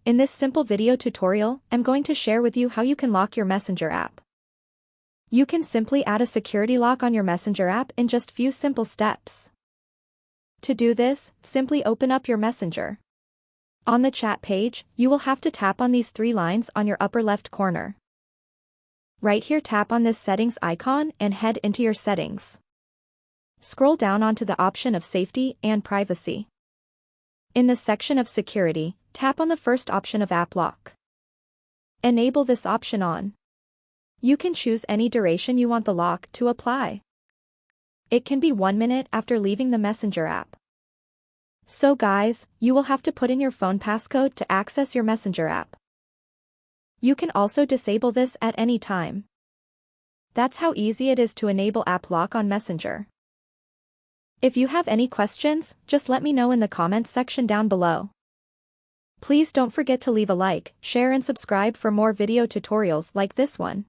In this simple video tutorial, I'm going to share with you how you can lock your Messenger app. You can simply add a security lock on your Messenger app in just few simple steps. To do this, simply open up your Messenger. On the chat page, you will have to tap on these three lines on your upper left corner. Right here, tap on this settings icon and head into your settings. Scroll down onto the option of safety and privacy. In the section of security, tap on the first option of app lock. Enable this option on. You can choose any duration you want the lock to apply. It can be 1 minute after leaving the Messenger app. So guys, you will have to put in your phone passcode to access your Messenger app. You can also disable this at any time. That's how easy it is to enable app lock on Messenger. If you have any questions, just let me know in the comments section down below. Please don't forget to leave a like, share and subscribe for more video tutorials like this one.